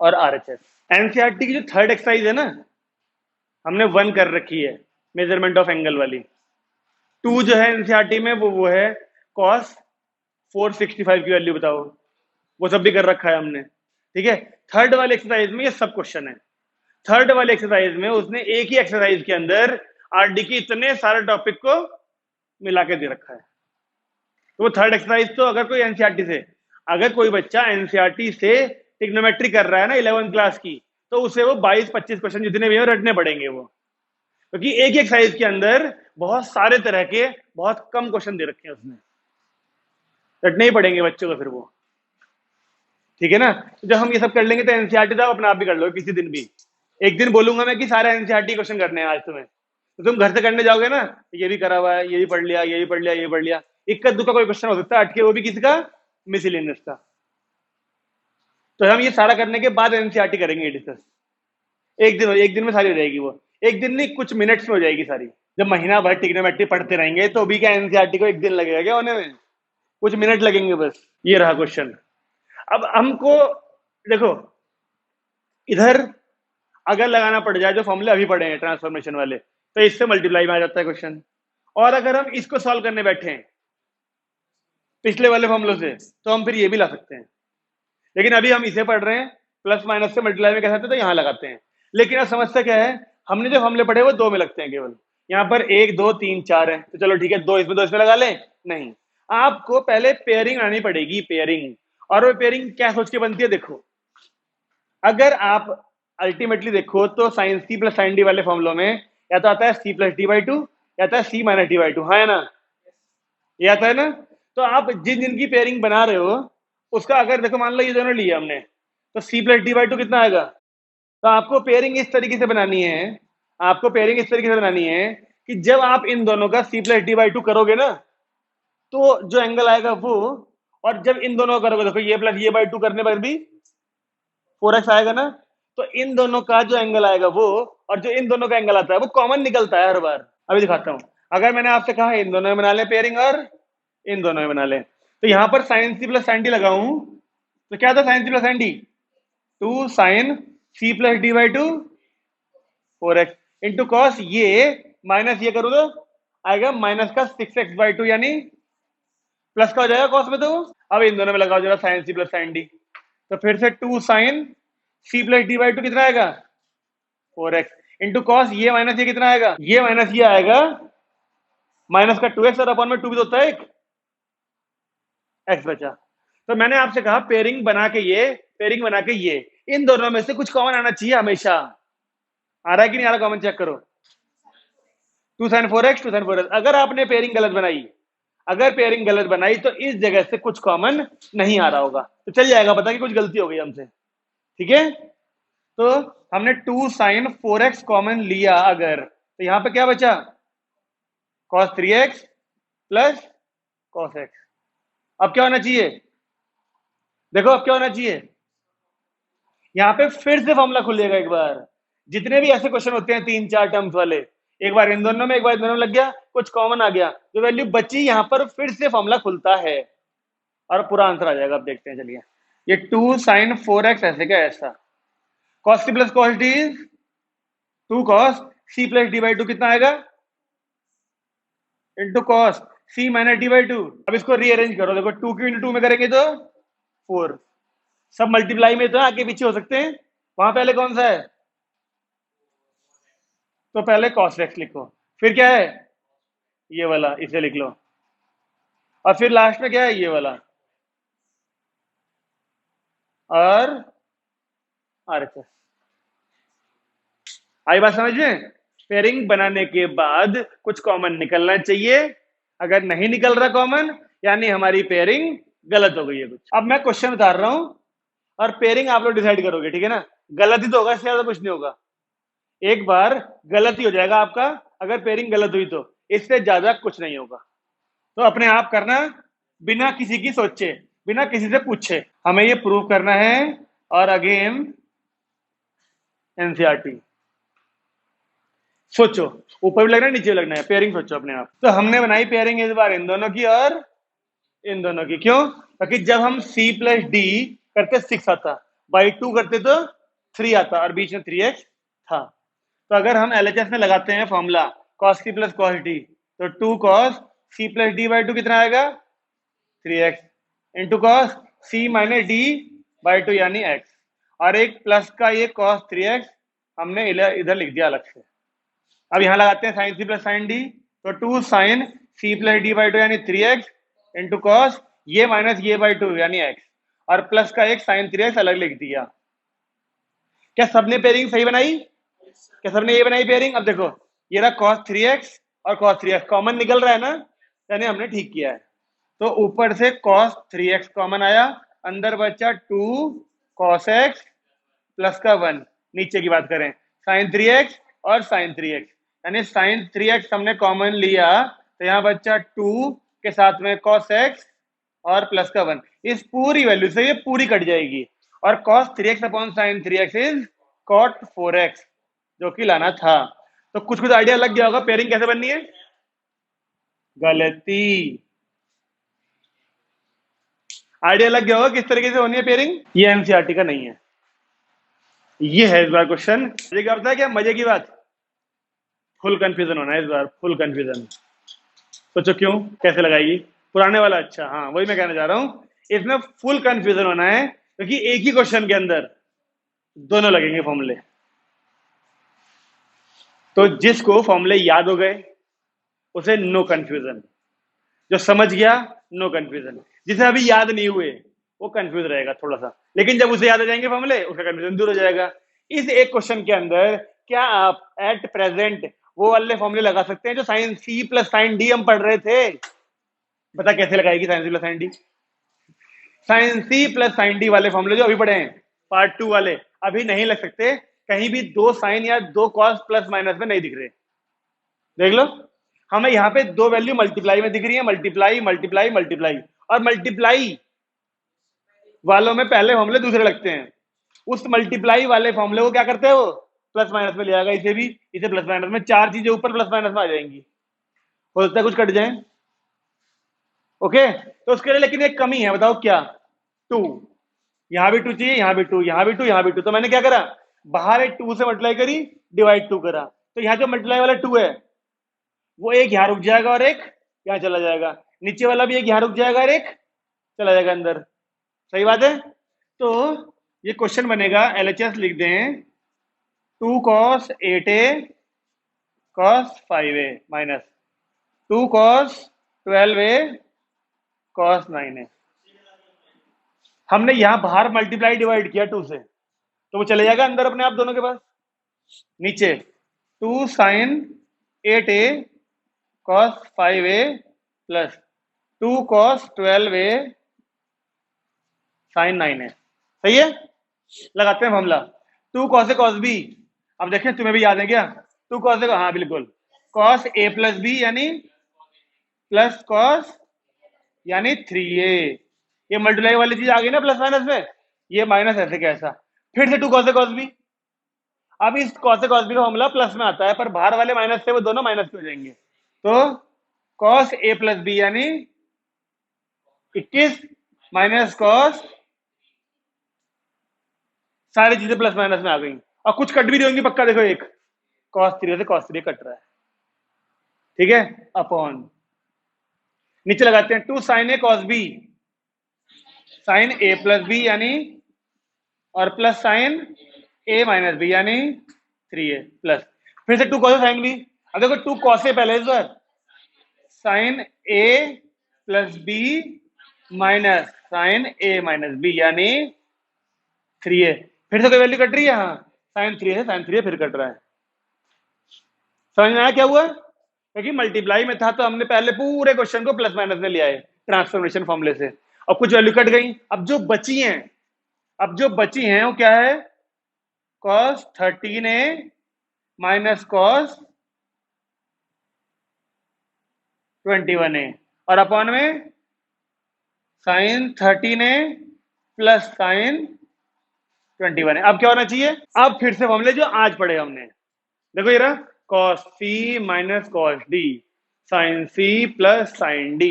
और RHS। एनसीईआरटी की जो थर्ड एक्सरसाइज है ना, हमने 1 कर रखी है, मेजरमेंट ऑफ एंगल वाली। 2 जो है एनसीईआरटी में वो है कॉस 465 की वैल्यू बताओ, वो सब भी कर रखा है हमने। ठीक है, थर्ड वाले एक्सरसाइज में ये सब क्वेश्चन है। थर्ड वाले एक्सरसाइज में उसने एक ही एक्सरसाइज के अंदर आरडी के इतने सारे टॉपिक को मिला के दे रखा है। तो वो थर्ड एक्सरसाइज तो अगर कोई एनसीईआरटी से, अगर कोई बच्चा एनसीईआरटी से ट्रिग्नोमेट्री कर रहा है ना 11th क्लास की, तो उसे वो 22-25 क्वेश्चन जितने भी हैं रटने पड़ेंगे वो, क्योंकि एक ही एक्सरसाइज के अंदर बहुत सारे तरह के बहुत कम क्वेश्चन दे रखे हैं उसने, रटने ही पड़ेंगे बच्चों को फिर वो। ठीक है ना? जब हम ये सब कर लेंगे तो एनसीईआरटी तो आप अपना आप भी कर लो किसी दिन भी। एक दिन बोलूंगा मैं कि सारे एनसीईआरटी क्वेश्चन करने हैं आज तुम्हें, तो तुम घर से करने जाओगे ना, ये भी करा हुआ है, ये भी पढ़ लिया, ये भी पढ़ लिया, ये पढ़ लिया, इक्का दुक्का कोई क्वेश्चन हो सकता है अटके, वो भी किसका? मिसलेनियस का। तो हम ये सारा करने के बाद एनसीईआरटी करेंगे डिस्कस। एक दिन में सारी हो जाएगी वो, एक दिन नहीं कुछ मिनट्स में हो जाएगी सारी। जब महीना भर ट्रिग्नोमेट्री पढ़ते रहेंगे तो भी क्या एनसीईआरटी को एक दिन लगेगा क्या होने में? कुछ मिनट लगेंगे बस। ये रहा क्वेश्चन। अब हमको देखो, इधर अगर लगाना पड़ जाए जो फॉर्मूले अभी पढ़े हैं ट्रांसफॉर्मेशन वाले, तो इससे मल्टीप्लाई में आ जाता है क्वेश्चन। और अगर हम इसको सॉल्व करने बैठे हैं पिछले वाले फॉर्मूलों से, तो हम फिर ये भी ला सकते हैं। लेकिन अभी हम इसे पढ़ रहे हैं, प्लस माइनस से मल्टीप्लाई में कैसे आते, तो यहाँ लगाते हैं। लेकिन अब समस्या क्या है, हमने जो फॉर्मूले पढ़े वो 2 में लगते हैं केवल। यहाँ पर 1 2 3 4 है, तो चलो ठीक है, 2 इसमें 2 इसमें लगा लें। नहीं, आपको पहले पेयरिंग आनी पड़ेगी, पेयरिंग। और वो पेयरिंग क्या सोच के बनती है, देखो, अगर आप अल्टीमेटली देखो तो sine C plus sine D वाले फॉर्मूलों में या तो आता है C plus D by two, या आता है C minus D by two. हाँ है ना? ये आता है ना? तो आप जिन जिन की पेयरिंग बना रहे हो उसका अगर देखो, मान लो ये दोनों लिया हमने, तो C plus D by two कितना आएगा? तो आपको पेयरिंग इस तरीके से बनानी है, आपको पेयरिंग इस तरीके से बनानी है कि जब आप इन दोनों का C plus D by two करोगे ना, तो जो एंगल आएगा वो, और जब इन दोनों का करोगे, देखो ये प्लस ये बाई टू करने पर भी 4x आएगा ना, तो इन दोनों का जो एंगल आएगा वो, और जो इन दोनों का एंगल आता है वो कॉमन निकलता है हर बार। अभी दिखाता हूं। अगर मैंने आपसे कहा इन दोनों में बना ले पेयरिंग और इन दोनों में बना ले, तो यहां पर sine C plus sine D लगाऊं तो क्या था sine C plus sine D? 2 sine C plus D by two 4x into cos, ये माइनस ये करूं तो आएगा माइनस का 6x बाई टू, यानी प्लस का हो जाएगा कॉस में। तो अब इन दोनों में लगाओ जरा sine C plus sine D, तो फिर से 2 sine C plus D by two कितना आएगा? 4x इंटू कॉस, ये माइनस ये कितना आएगा? ये माइनस ये आएगा माइनस का 2x, और अपॉन में 2 भी तो होता है, एक x बचा। तो मैंने आपसे कहा पेयरिंग बना के ये, पेयरिंग बना के ये, इन दोनों में से कुछ कॉमन आना चाहिए हमेशा। आ रहा है कि नहीं आ रहा? कॉमन चेक करो। 2 sin 4x 2 sin 4x। अगर आपने पेयरिंग गलत बनाई, अगर पेयरिंग गलत बनाई तो इस जगह से कुछ कॉमन नहीं आ रहा होगा, तो चल जाएगा पता कि कुछ गलती हो गई हमसे। ठीक है, तो हमने 2 sin 4x कॉमन लिया अगर, तो यहां पे क्या बचा? cos 3x plus cos x। अब क्या होना चाहिए? देखो अब क्या होना चाहिए, यहां पे फिर से फॉर्मूला खुलेगा एक बार। जितने भी ऐसे क्वेश्चन होते हैं 3-4 टर्म्स वाले, एक बार इन दोनों में एक बार इन दोनों में लग गया, कुछ कॉमन आ गया, जो वैल्यू बची यहां पर फिर से फॉर्मूला खुलता है और पूरा आंसर आ जाएगा। अब देखते हैं, चलिए। ये 2 sin 4x ऐसे क्या ऐसा, cos t plus cos d 2 cos c plus D by two कितना आएगा? Into cos c minus D by to. अब इसको रीअरेंज करो, देखो 2 की इंटू 2 में करेंगे तो 4, सब मल्टीप्लाई में तो आगे पीछे हो सकते हैं, वहां पहले कौन सा है? तो पहले cos x लिखो, फिर क्या है? ये वाला, इसे लिख लो, और फिर लास्ट में क्या है? ये वाला, और RHS। आई बात समझ में? पेयरिंग बनाने के बाद कुछ कॉमन निकलना चाहिए, अगर नहीं निकल रहा कॉमन, यानी हमारी पेयरिंग गलत हो गई है कुछ। अब मैं क्वेश्चन बता रहा हूं और पेयरिंग आप लोग डिसाइड करोगे, ठीक है ना? गलत ही तो होगा, इससे ज्यादा कुछ नहीं होगा। एक बार गलत ही हो जाएगा आपका, अगर पेयरिंग गलत हुई तो, इससे ज्यादा कुछ नहीं होगा। तो अपने आप करना, बिना किसी की सोचे, बिना किसी से पूछे, हमें ये प्रूव करना है। और अगेन एनसीईआरटी, सोचो, ऊपर भी लगना है नीचे भी लगना है, पेयरिंग सोचो अपने आप। तो हमने बनाई पेयरिंग इस बार इन दोनों की और इन दोनों की। क्यों? क्योंकि जब हम C प्लस डी करते 6 आता, बाई 2 करते तो 3 आता, और बीच में 3x था। तो अगर हम LHS में लगाते हैं formula cos C plus cos d, तो 2 cos C plus D by 2 कितना आएगा? 3x into cos C minus D by 2 यानी x, और एक प्लस का ये cos 3x हमने इधर लिख दिया अलग से। अब यहां लगाते हैं sine C plus sine D, तो 2 sine C plus D by 2 यानी 3x इंटू कॉस ये माइनस ये बाई 2 यानी x, और प्लस का एक साइन 3x अलग लिख दिया। क्या सबने पेयरिंग सही बनाई? क्या सबने ये बनाई पेयरिंग? अब देखो, ये रहा cos 3x और cos 3x कॉमन निकल रहा है ना, यानी हमने ठीक किया है। तो ऊपर से cos 3x कॉमन आया, अंदर बचा 2 cos x प्लस का 1, नीचे की बात करें साइन 3x और साइन 3x, यानी साइन 3x हमने कॉमन लिया, तो यहां बच्चा 2 के साथ में cos x और प्लस का 1, इस पूरी वैल्यू से ये पूरी कट जाएगी, और cos 3x upon sine 3x is cot 4x, जो कि लाना था। तो कुछ कुछ आइडिया लग गया होगा पेयरिंग कैसे बननी है। गलती, आइडिया लग गया होगा किस तरीके से होनी है पेयरिंग। ये एनसीईआरटी का नहीं है, ये है इस बार क्वेश्चन। मुझे क्या पता है, क्या मजे की बात, फुल कंफ्यूजन होना है इस बार, फुल कंफ्यूजन। सोचो क्यों, कैसे लगाएगी? पुराने वाला अच्छा, हाँ वही मैं कहना चाह रहा हूं, इसमें फुल कंफ्यूजन होना है, क्योंकि एक ही क्वेश्चन के अंदर दोनों लगेंगे फॉर्मूले। तो जिसको फॉर्मूले याद हो गए उसे नो कंफ्यूजन, जो समझ गया नो कंफ्यूजन, जिसे अभी याद नहीं हुए वो कंफ्यूज रहेगा थोड़ा सा, लेकिन जब उसे याद आ जाएंगे फॉर्मूले उसका कंफ्यूजन दूर हो जाएगा। इस एक क्वेश्चन के अंदर क्या आप एट प्रेजेंट वो वाले फॉर्मूले लगा सकते हैं जो sine C plus sine D हम पढ़ रहे थे? बता कैसे लगाएगी sine C plus sine D? Sine C plus sine D वाले फॉर्मूले जो अभी पढ़े हैं पार्ट 2 वाले, अभी नहीं लग सकते, कहीं भी दो साइन या दो कॉस प्लस माइनस में नहीं दिख रहे। देख लो, हमें यहाँ पे दो वैल्यू मल्टीप्लाई में दिख रही है, मल्टीप्लाई मल्टीप्लाई मल्टीप्लाई, और मल्टीप्लाई वालों में पहले फॉर्मूले दूसरे लगते हैं, उस मल्टीप्लाई वाले फॉर्मूले को क्या करते हैं वो प्लस माइनस में ले आएगा, इसे भी, इसे प्लस माइनस में, चार चीजें ऊपर प्लस माइनस में आ जाएंगी, हो सकता है कुछ कट जाए। ओके, तो उसके लिए लेकिन एक कमी है, बताओ क्या? 2, यहां भी 2 चाहिए, यहां भी 2, यहां भी 2, यहां भी 2, तो मैंने क्या करा, बाहर एक 2 से मल्टीप्लाई करी, डिवाइड 2 करा, तो यहां जो मल्टीप्लाई वाला 2 है वो एक यहां रुक जाएगा और एक यहां चला जाएगा, नीचे वाला भी एक यहां रुक जाएगा और एक चला जाएगा अंदर। सही बात है? तो ये क्वेश्चन बनेगा, LHS लिख दें 2 cos 8a cos 5a minus 2 cos 12a cos 9a। हमने यहां बाहर मल्टीप्लाई डिवाइड किया 2 से, तो वो चले जाएगा अंदर अपने आप दोनों के पास। नीचे 2 sin 8a cos 5a plus 2 cos 12a sin 9a। सही है? लगाते हैं formula 2 cos a cos b। अब देखें तुम्हें भी याद है क्या 2 cos a, हाँ बिल्कुल, cos a प्लस b यानी प्लस cos यानी 3a, ये मल्टीप्लाई वाली चीज आ गई ना प्लस माइनस में, ये माइनस ऐसे कैसा, फिर से 2 cos a cos b। अब इस cos a cos b का फॉर्मूला प्लस में आता है, पर बाहर वाले माइनस से वो दोनों माइनस हो जाएंगे, तो cos a प्लस b यानी 21 माइनस cos, सारी चीजें प्लस माइनस में आ गई, और कुछ कट भी रही होंगी पक्का, देखो एक cos 3 से cos 3 कट रहा है, ठीक है, अपॉन नीचे लगाते हैं 2 sin a cos b, sin a plus b यानी, और प्लस साइन ए माइनस बी यानी 3a प्लस, फिर से 2 कॉस साइन बी। अब देखो 2 कॉस ए पहले इस बार साइन ए प्लस बी माइनस साइन ए माइनस बी यानी 3a। फिर से कोई वैल्यू कट रही है, हाँ साइन 3 है, साइन 3 फिर कट रहा है। समझ में आया क्या हुआ? क्योंकि मल्टीप्लाई में था तो हमने पहले पूरे क्वेश्चन को प्लस माइनस में लिया है ट्रांसफॉर्मेशन फॉर्मूले से, और कुछ वैल्यू कट गई। अब जो बची हैं वो क्या है? cos 13a minus cos 21a और अपॉन में sign 13a plus sign 21a। अब क्या होना चाहिए? अब फिर से फॉर्मूले जो आज पढ़े हमने, देखो ये रहा cos c minus cos d sine c plus sine d।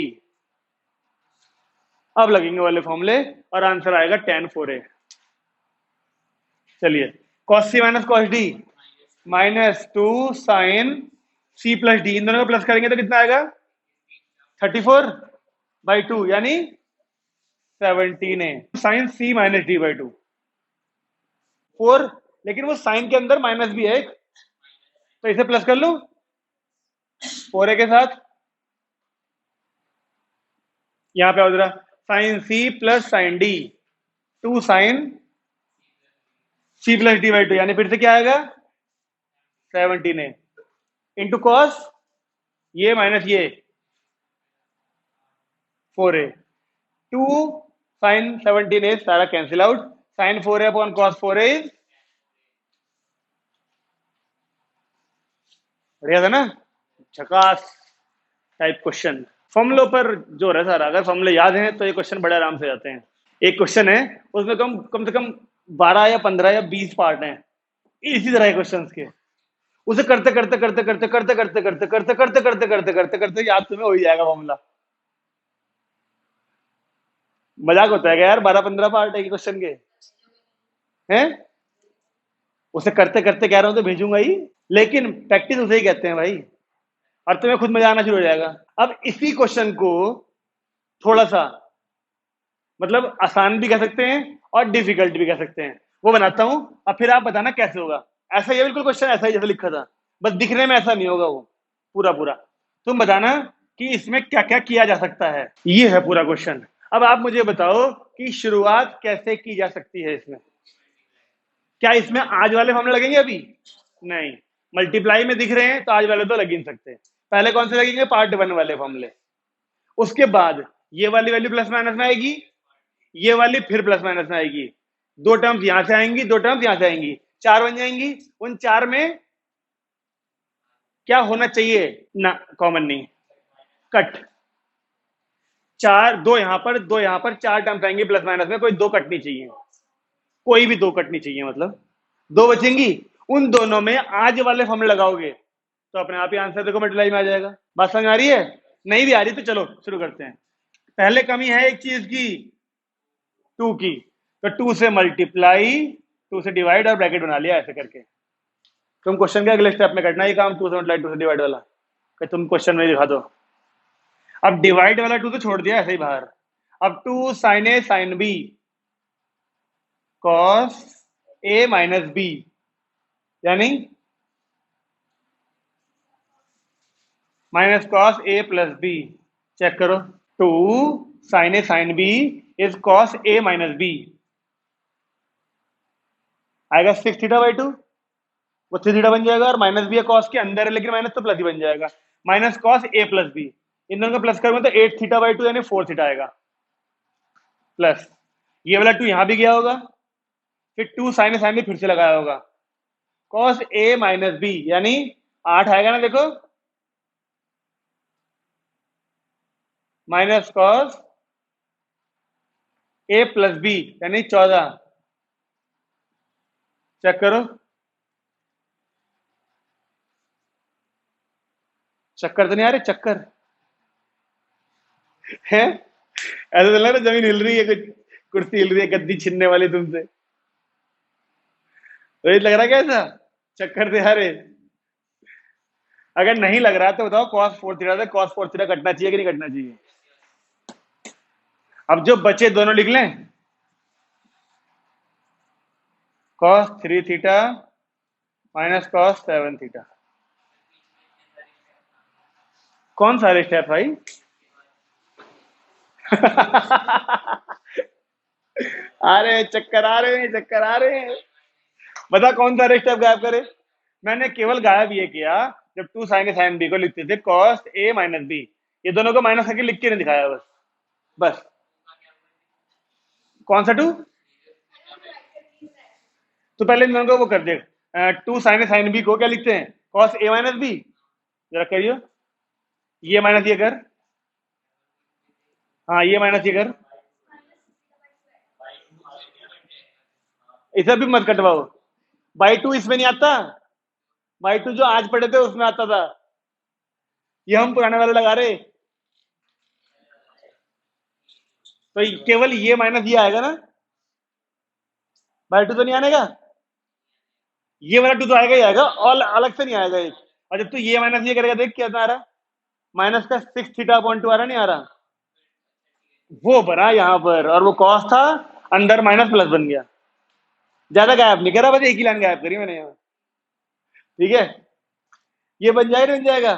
अब लगेंगे वाले फॉर्मूले और आंसर आएगा tan 4a। चलिए cos c minus cos d minus 2 sine c plus d, इन दोनों को प्लस करेंगे तो कितना आएगा? 34/2 यानी 17a sine c minus d by 2 4, लेकिन वो साइन के अंदर माइनस भी है एक, तो इसे प्लस कर लूं 4a के साथ। यहां पे उधर sine c plus sine d 2 sine c plus d by 2 यानी फिर से क्या आएगा? 17a इंटू कॉस ये माइनस ये 4a 2 साइन 17a सारा cancel out, sine 4a upon cos 4a is, बढ़िया था ना? झकास टाइप क्वेश्चन। फॉर्मूलों पर जो है सारा, अगर फॉर्मूले याद हैं तो ये क्वेश्चन बड़े आराम से जाते हैं। एक क्वेश्चन है उसमें कम से कम 12 या 15 या 20 पार्ट हैं इसी तरह के क्वेश्चंस के, उसे करते करते करते करते करते करते करते करते करते करते करते करते करते याद तुम्हें हो ही जाएगा फॉर्मूला। मजाक होता है क्या यार? 12-15 पार्ट है क्वेश्चन के हैं, उसे करते करते कह रहा हूं तो भेजूंगा ही, लेकिन प्रैक्टिस उसे ही कहते हैं भाई, और तुम्हें खुद मजा आना शुरू हो जाएगा। अब इसी क्वेश्चन को थोड़ा सा मतलब आसान भी कह सकते हैं और डिफिकल्ट भी कह सकते हैं, वो बनाता हूं, अब फिर आप बताना कैसे होगा। ऐसा ही बिल्कुल क्वेश्चन ऐसा ही जैसे लिखा था, बस दिखने में ऐसा नहीं होगा वो पूरा पूरा। तुम बताना कि इसमें क्या क्या किया जा सकता है, ये है पूरा क्वेश्चन। अब आप मुझे बताओ कि शुरुआत कैसे की जा सकती है इसमें। क्या इसमें आज वाले फॉर्मूले लगेंगे? अभी नहीं, मल्टीप्लाई में दिख रहे हैं तो आज वाले तो लग ही नहीं सकते। पहले कौन से लगेंगे? पार्ट 1 वाले फॉर्मूले। उसके बाद ये वाली वैल्यू प्लस माइनस में आएगी, ये वाली फिर प्लस माइनस में आएगी, दो टर्म्स यहां से आएंगी, दो टर्म्स यहां से आएंगी, 4 बन जाएंगी। उन 4 में क्या होना चाहिए? ना कॉमन नहीं, कट। 4 दो यहां पर, दो यहां पर, 4 टर्म्स आएंगी प्लस माइनस में, कोई दो कटनी चाहिए, कोई भी दो कटनी चाहिए, मतलब दो बचेंगी। उन दोनों में आज वाले फॉर्मूले लगाओगे तो अपने आप ही आंसर देखो मल्टीप्लाई में आ जाएगा। बात समझ आ रही है? नहीं भी आ रही तो चलो शुरू करते हैं। पहले कमी है एक चीज की, 2 की, तो 2 से मल्टीप्लाई, 2 से डिवाइड और ब्रैकेट बना लिया ऐसे करके। तुम क्वेश्चन के अगले स्टेप में करना ये काम, 2 से मल्टीप्लाई 2 से डिवाइड वाला, कि तुम क्वेश्चन में दिखा दो। अब डिवाइड वाला 2 तो छोड़ दिया ऐसे ही बाहर। अब 2 sine A sine B cos A minus B यानी minus cos A plus B. Check करो, 2 sine A sine B is cos A minus B, आएगा 6 थीटा बाई 2, वो 3 थीटा बन जाएगा, और माइनस बी है कॉस के अंदर है लेकिन माइनस तो प्लस ही बन जाएगा, minus cos A plus B. इन दोनों को प्लस करूंगा तो 8 थीटा बाई 2 यानी 4 थीटा आएगा, प्लस ये वाला 2 यहां भी गया होगा, फिर 2 साइन ए साइन बी फिर से लगाया होगा, कॉस ए माइनस बी यानी 8 आएगा ना, देखो minus cos A plus B यानी 14। चेक करो, चक्कर तो नहीं आ रहे? चक्कर है? ऐसा तो लग रहा है जमीन हिल रही है, कुछ कुर्सी हिल रही है, गद्दी छिनने वाली तुमसे, तो ये लग रहा है कैसा? चक्कर तो आ रहे? अगर नहीं लग रहा तो बताओ cos 4 थीटा से cos 4 थीटा कटना चाहिए कि नहीं कटना चाहिए? अब जो बचे दोनों लिख लें, cos 3 theta minus cos 7 theta. कौन सारे स्टेप भाई? अरे चक्कर आ रहे हैं, चक्कर आ रहे हैं। बता कौन सारे स्टेप गायब करे? मैंने केवल गायब ये किया जब टू साइन साइन बी को लिखते थे कॉस ए माइनस बी, ये दोनों को माइनस करके लिख के नहीं दिखाया बस। बस कौन सा टू? तो पहले इन दोनों को वो कर दे। टू साइन बी को क्या लिखते हैं? Cos A minus B. जरा करियो, ये माइनस ये कर। हाँ ये माइनस ये कर। इसे भी मत कटवाओ। बाई टू इसमें नहीं आता, बाई टू जो आज पढ़े थे उसमें आता था, ये हम पुराने वाले लगा रहे। तो केवल ये माइनस ये आएगा ना, बाई टू तो नहीं आने का। ये वाला टू तो आएगा ही आएगा, और अलग से नहीं आएगा एक। और जब तू ये माइनस ये करेगा देख क्या आ रहा, माइनस का 6 थीटा अपॉन 2 आ रहा, नहीं आ रहा? वो बना यहाँ पर, और वो कॉस था, अंदर माइनस प्लस बन गया। ज्यादा गायब नहीं करा, बस एक ही लाइन गायब करी मैंने यहाँ। ठीक है, ये बन जाएगा, बन जाएगा।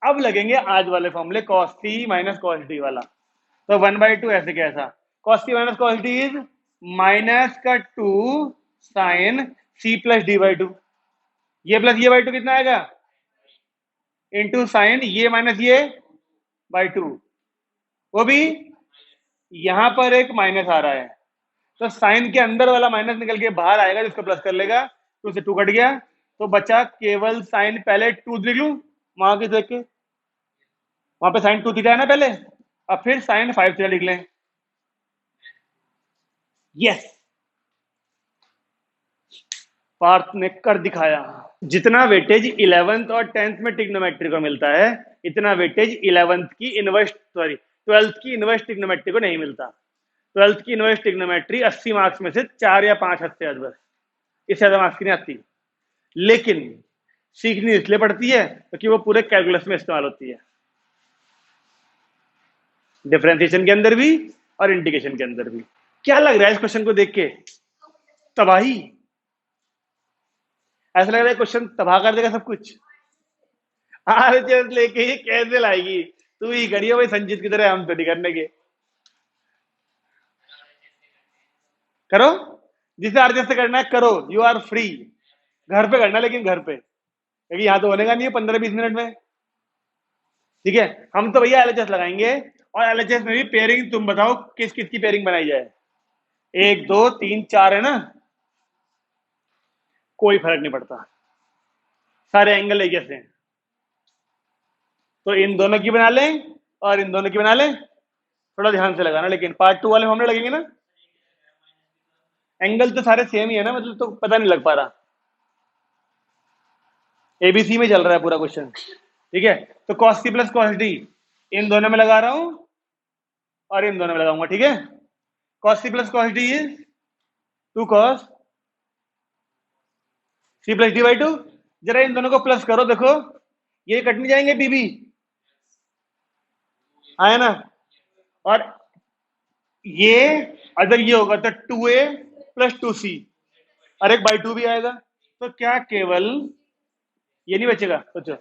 अब लगेंगे आज वाले फॉर्मूले, cos C minus cos D वाला। तो 1/2 ऐसे कैसा, cos C minus cos D is minus का 2 sine C plus D by two. ये प्लस ये बाई टू कितना आएगा? इंटू साइन ये माइनस ये बाई टू, वो भी यहां पर एक माइनस आ रहा है, तो साइन के अंदर वाला माइनस निकल के बाहर आएगा, जिसको प्लस कर लेगा, तो उसे 2 कट गया, तो बचा केवल साइन। पहले 2 लिख लू वहां के देख के, वहां पे साइन 2 थीटा है ना पहले, अब फिर साइन 5 थीटा लिख लें। यस, पार्थ ने कर दिखाया। जितना वेटेज 11th और 10th में ट्रिग्नोमेट्री को मिलता है, इतना वेटेज 11th की इनवर्स, सॉरी 12th की इनवर्स ट्रिग्नोमेट्री को नहीं मिलता। 12th की इनवर्स ट्रिग्नोमेट्री 80 मार्क्स में से 4 या 5 हद से बस, इससे ज्यादा मार्क्स की नहीं आती। लेकिन सीखनी इसलिए पड़ती है क्योंकि वो पूरे कैलकुलस में इस्तेमाल होती है, डिफरेंशिएशन के अंदर भी और इंटीग्रेशन के अंदर भी। क्या लग रहा है इस क्वेश्चन को देख के? तबाही। ऐसा लग रहा है क्वेश्चन तबाह कर देगा सब कुछ। आरएचएस लेके ही कैसे लाएगी? तू ही करिए भाई संजीत की तरह, हम तो नहीं करने के। करो, जिसे आरएचएस से करना है करो, यू आर फ्री। घर पे करना, लेकिन घर पे, क्योंकि यहाँ तो होने का नहीं है 15-20 मिनट में। ठीक है, हम तो भैया एलएचएस लगाएंगे, और एलएचएस में भी पेयरिंग तुम बताओ किस किस की पेयरिंग बनाई जाए। 1 2 3 4 है ना, कोई फर्क नहीं पड़ता, सारे एंगल एक जैसे हैं। तो इन दोनों की बना लें और इन दोनों की बना लें, थोड़ा ध्यान से लगाना, लेकिन पार्ट 2 वाले फॉर्मूले लगेंगे ना। एंगल तो सारे सेम ही है ना, मतलब तो पता नहीं लग पा रहा। एबीसी में चल रहा है पूरा क्वेश्चन। ठीक है, तो cos c plus cos d इन दोनों में लगा रहा हूं और इन दोनों में लगाऊंगा। ठीक है, cos c plus cos d is 2 cos c plus d by 2। जरा इन दोनों को प्लस करो, देखो ये कट नहीं जाएंगे, बीबी आया ना। और ये अगर ये होगा तो 2a प्लस 2c, और एक बाई 2 भी आएगा, तो क्या केवल ये नहीं बचेगा? सोचो,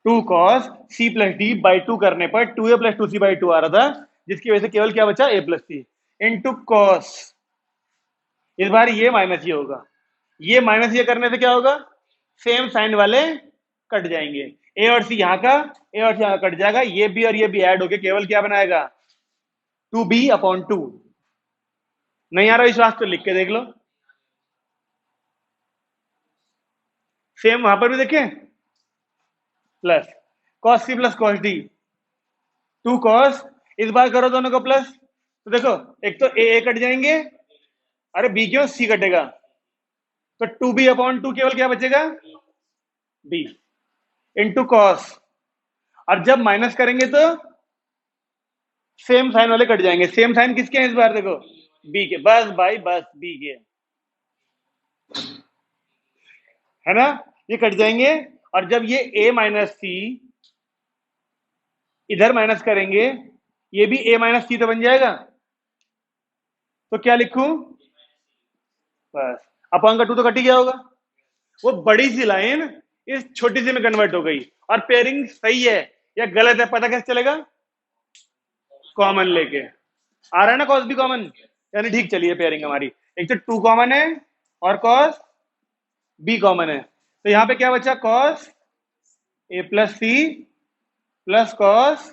2 cos c plus D by 2 करने पर 2a प्लस 2c बाई 2 आ रहा था, जिसकी वजह से केवल क्या बचा? a plus c into cos. इस बार ये माइनस ये होगा, ये माइनस ये करने से क्या होगा? सेम साइन वाले कट जाएंगे, a और c यहाँ का, a और c यहाँ का कट जाएगा, ये भी और ये भी ऐड होके केवल क्या बनाएगा? 2b upon 2। नहीं आ रहा विश्वास तो लिख के देख लो, सेम वहां पर भी देखें, plus cos c plus cos d 2 cos, इस बार करो दोनों को प्लस, तो देखो एक तो ए कट जाएंगे, अरे बी क्यों, सी कटेगा, तो 2b अपॉन 2 केवल क्या बचेगा? b into cos. और जब माइनस करेंगे तो सेम साइन वाले कट जाएंगे। सेम साइन किसके हैं इस बार? देखो बी के, बस भाई बस बी के, है ना, ये कट जाएंगे। और जब ये a माइनस सी इधर माइनस करेंगे, ये भी a माइनस सी तो बन जाएगा। तो क्या लिखूं? बस अपॉन का 2 तो कट ही गया होगा। वो बड़ी सी लाइन इस छोटी सी में कन्वर्ट हो गई। और पेयरिंग सही है या गलत है पता कैसे चलेगा? कॉमन लेके। आ रहा है ना कॉस भी कॉमन, यानी ठीक चलिए पेयरिंग हमारी। एक तो 2 कॉमन है और कॉस बी कॉमन है, तो यहां पे क्या बचा? Cos A plus C plus cos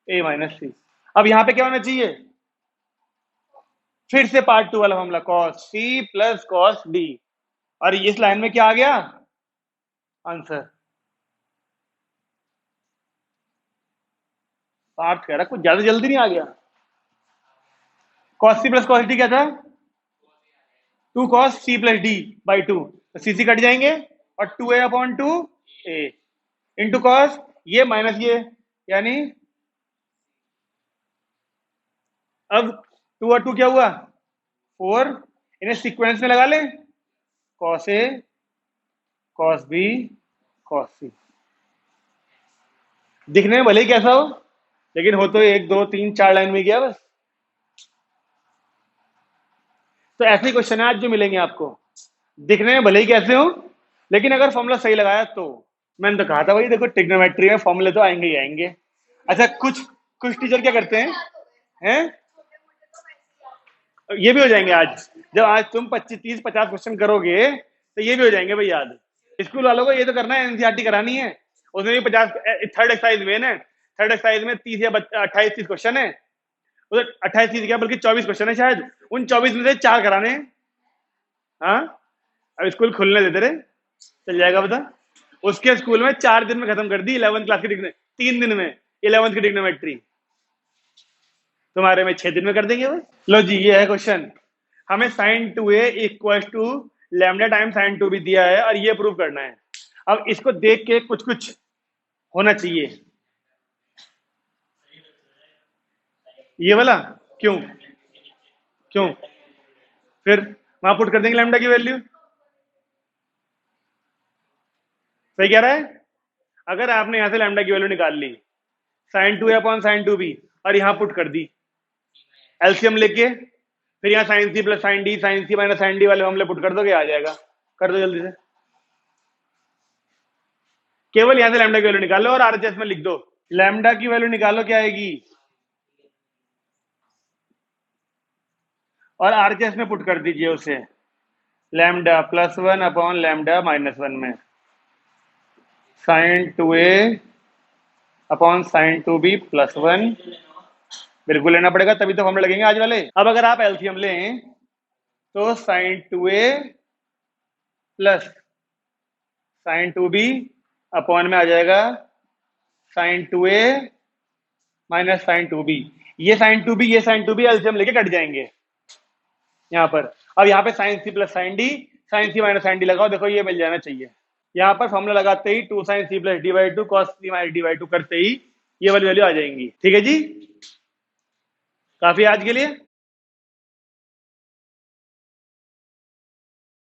A minus सी। अब यहां पे क्या होना चाहिए? फिर से पार्ट 2 वाला formula, cos C plus cos D. और इस लाइन में क्या आ गया? आंसर। पार्ट कह रहा कुछ ज्यादा जल्दी नहीं आ गया। Cos C plus cos D क्या था? 2 cos C plus D by 2, तो सी सी कट जाएंगे और 2a upon 2 A into cos ये माइनस ये, यानी अब 2 और 2 क्या हुआ? 4। इन्हें सीक्वेंस में लगा लें, cos A cos B cos सी। दिखने में भले ही कैसा हो, लेकिन हो तो 1 2 3 4 लाइन में गया बस। तो ऐसे क्वेश्चन है आज जो मिलेंगे आपको, दिखने में भले ही कैसे हो, लेकिन अगर फॉर्मूला सही लगाया तो। मैंने तो कहा था भाई देखो ट्रिग्नोमेट्री में फॉर्मूले तो आएंगे ही आएंगे। अच्छा कुछ कुछ टीचर क्या करते हैं ये भी हो जाएंगे आज। जब आज तुम 25 30 50 क्वेश्चन करोगे तो ये भी हो जाएंगे भाई याद। स्कूल वालों को ये तो करना है, एनसीईआरटी करानी है, उसमें भी 50 थर्ड एक्सरसाइज में है, थर्ड एक्सरसाइज में 30 या 28 30 क्वेश्चन है, उधर 28 30 क्या बल्कि 24 क्वेश्चन है शायद, उन 24 में से 4 कराने हैं। हाँ अब स्कूल खुलने देते रहे, चल जाएगा बता। उसके स्कूल में 4 दिन में खत्म कर दी 11th क्लास की डिग्री, 3 दिन में 11th की डिग्नोमेट्री। तुम्हारे में 6 दिन में कर देंगे वो। लो जी ये है क्वेश्चन, हमें sine 2a equal to lambda time sine 2 भी दिया है और ये प्रूव करना है। अब इसको देख के कुछ कुछ होना चाहिए। ये वाला क्यों क्यों? फिर वहां पुट कर देंगे लैम्डा की वैल्यू। सही कह रहा है। अगर आपने यहां से लैम्डा की वैल्यू निकाल ली sign 2a upon sine 2b और यहां पुट कर दी एलसीएम लेके, फिर यहाँ sign C plus sign C minus sine D वाले मामले पुट कर दोगे, आ जाएगा। कर दो जल्दी से, केवल यहां से लैम्डा की वैल्यू निकालो और आरएचएस में लिख दो। लैम्डा की वैल्यू निकालो क्या आएगी, और आरएचएस में पुट कर दीजिए उसे, lambda plus 1 upon lambda minus 1 में sign 2a upon sine 2b plus 1। बिल्कुल लेना पड़ेगा तभी तो फॉर्मूले लगेंगे आज वाले। अब अगर आप एलसीएम लें तो sign 2a plus sign 2b upon में आ जाएगा sign 2a minus sign 2b। ये साइन 2b ये साइन 2b एलसीएम लेके कट जाएंगे यहाँ पर। अब यहाँ पे sign C plus sign C minus sine D लगाओ, देखो ये मिल जाना चाहिए। यहाँ पर फॉर्मूला लगाते ही 2 sine C plus D by 2 cos C minus D by 2 करते ही ये वाली वैल्यू आ जाएंगी। ठीक है जी, काफी आज के लिए।